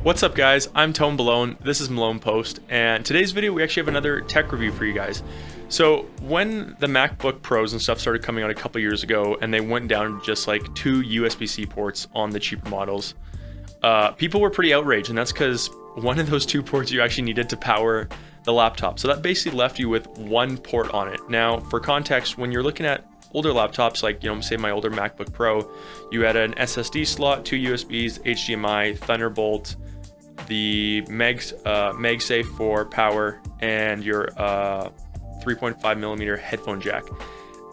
What's up guys, I'm Tone Malone, this is Malone Post, and today's video we actually have another tech review for you guys. So when the MacBook Pros and stuff started coming out a couple years ago and they went down to just like 2 USB-C ports on the cheaper models, people were pretty outraged, and that's because one of those 2 ports you actually needed to power the laptop. So that basically left you with 1 port on it. Now for context, when you're looking at older laptops, like, say my older MacBook Pro, you had an SSD slot, 2 USBs, HDMI, Thunderbolt, the MagSafe for power, and your 3.5mm headphone jack.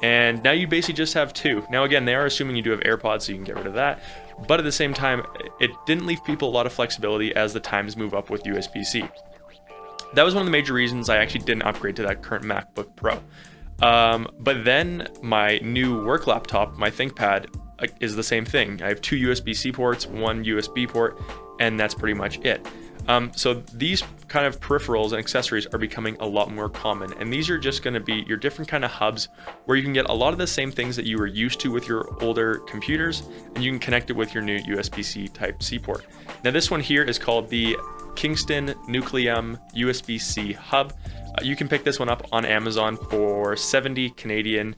And now you basically just have 2. Now again, they are assuming you do have AirPods, so you can get rid of that. But at the same time, it didn't leave people a lot of flexibility as the times move up with USB-C. That was one of the major reasons I actually didn't upgrade to that current MacBook Pro. But then my new work laptop, my ThinkPad, is the same thing. I have 2 USB-C ports, 1 USB port, and that's pretty much it. So these kind of peripherals and accessories are becoming a lot more common, and these are just going to be your different kind of hubs where you can get a lot of the same things that you were used to with your older computers, and you can connect it with your new USB-C Type-C port. Now this one here is called the Kingston Nucleum USB-C Hub. You can pick this one up on Amazon for 70 Canadian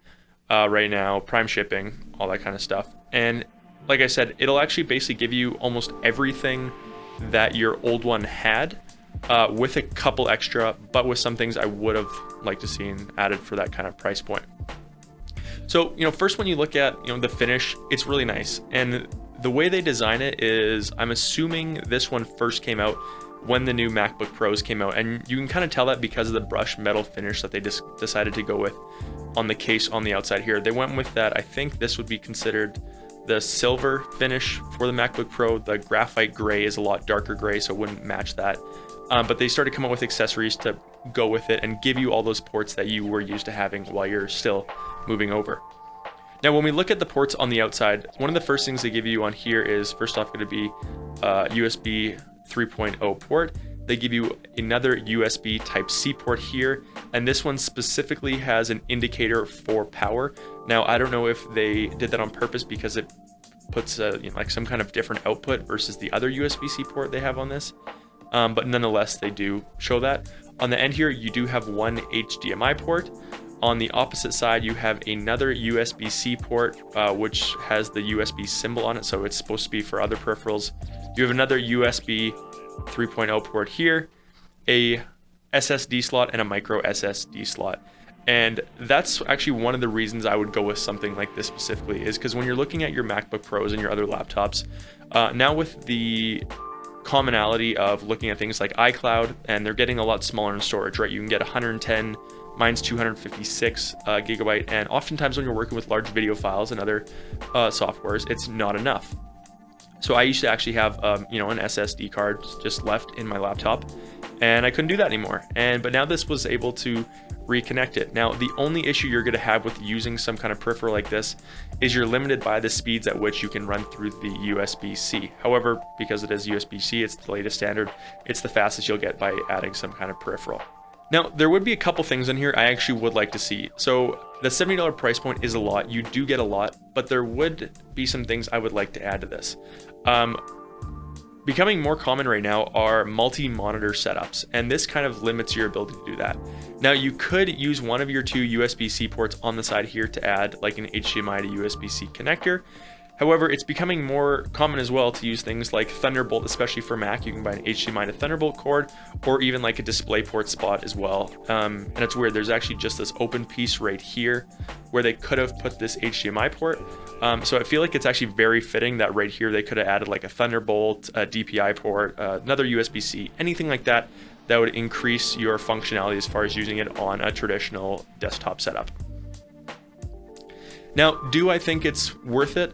right now, prime shipping, all that kind of stuff. And like I said, it'll actually basically give you almost everything that your old one had, with a couple extra, but with some things I would have liked to see added for that kind of price point. So, first when you look at, the finish, it's really nice. And the way they design it is, I'm assuming this one first came out when the new MacBook Pros came out, and you can kind of tell that because of the brushed metal finish that they just decided to go with on the case on the outside here. They went with that. I think this would be considered the silver finish for the MacBook Pro. The graphite gray is a lot darker gray, so it wouldn't match that. But they started coming up with accessories to go with it and give you all those ports that you were used to having while you're still moving over. Now, when we look at the ports on the outside, one of the first things they give you on here is, first off, going to be USB 3.0 port. They give you another USB Type-C port here, and this one specifically has an indicator for power. Now, I don't know if they did that on purpose because it puts like some kind of different output versus the other USB-C port they have on this, but nonetheless, they do show that. On the end here, you do have 1 HDMI port. On the opposite side, you have another USB-C port, which has the USB symbol on it, so it's supposed to be for other peripherals. You have another USB 3.0 port here, a SSD slot, and a micro SSD slot. And that's actually one of the reasons I would go with something like this specifically, is because when you're looking at your MacBook Pros and your other laptops, now with the commonality of looking at things like iCloud, and they're getting a lot smaller in storage, right? You can get 110, mine's 256 gigabyte, and oftentimes when you're working with large video files and other softwares, it's not enough. So I used to actually have, an SSD card just left in my laptop, and I couldn't do that anymore. But now this was able to reconnect it. Now, the only issue you're going to have with using some kind of peripheral like this is you're limited by the speeds at which you can run through the USB-C. However, because it is USB-C, it's the latest standard, it's the fastest you'll get by adding some kind of peripheral. Now, there would be a couple things in here I actually would like to see. So the $70 price point is a lot. You do get a lot, but there would be some things I would like to add to this. Becoming more common right now are multi-monitor setups, and this kind of limits your ability to do that. Now, you could use one of your 2 USB-C ports on the side here to add like an HDMI to USB-C connector. However, it's becoming more common as well to use things like Thunderbolt, especially for Mac. You can buy an HDMI to Thunderbolt cord, or even like a DisplayPort spot as well. And it's weird, there's actually just this open piece right here where they could have put this HDMI port. So I feel like it's actually very fitting that right here they could have added like a Thunderbolt, a DPI port, another USB-C, anything like that that would increase your functionality as far as using it on a traditional desktop setup. Now, do I think it's worth it?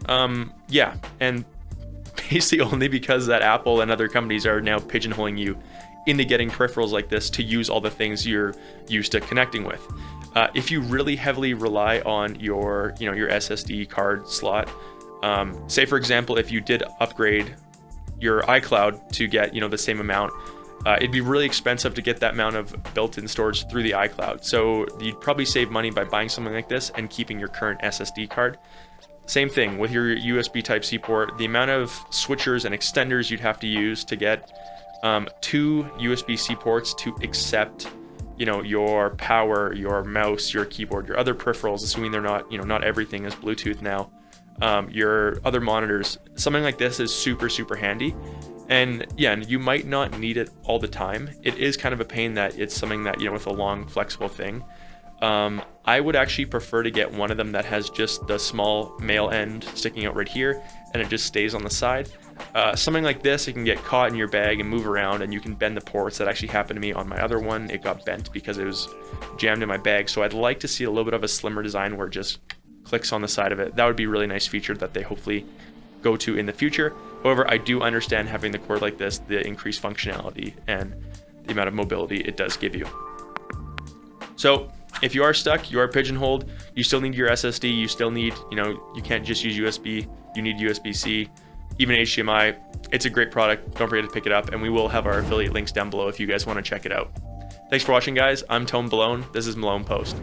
Yeah, and basically only because that Apple and other companies are now pigeonholing you into getting peripherals like this to use all the things you're used to connecting with. If you really heavily rely on your SSD card slot, say for example, if you did upgrade your iCloud to get the same amount, it'd be really expensive to get that amount of built-in storage through the iCloud. So you'd probably save money by buying something like this and keeping your current SSD card. Same thing with your USB Type-C port. The amount of switchers and extenders you'd have to use to get 2 USB-C ports to accept, you know, your power, your mouse, your keyboard, your other peripherals, assuming they're not, you know, not everything is Bluetooth now, your other monitors. Something like this is super, super handy. And yeah, you might not need it all the time. It is kind of a pain that it's something that, you know, with a long flexible thing. I would actually prefer to get one of them that has just the small male end sticking out right here, and it just stays on the side. Something like this, it can get caught in your bag and move around, and you can bend the ports. That actually happened to me on my other one. It got bent because it was jammed in my bag. So I'd like to see a little bit of a slimmer design where it just clicks on the side of it. That would be a really nice feature that they hopefully go to in the future. However, I do understand having the cord like this, the increased functionality and the amount of mobility it does give you. So if you are stuck, you are pigeonholed, you still need your SSD, you still need, you know, you can't just use USB, you need USB-C, even HDMI. It's a great product. Don't forget to pick it up, and we will have our affiliate links down below if you guys want to check it out. Thanks for watching, guys. I'm Tone Malone. This is Malone Post.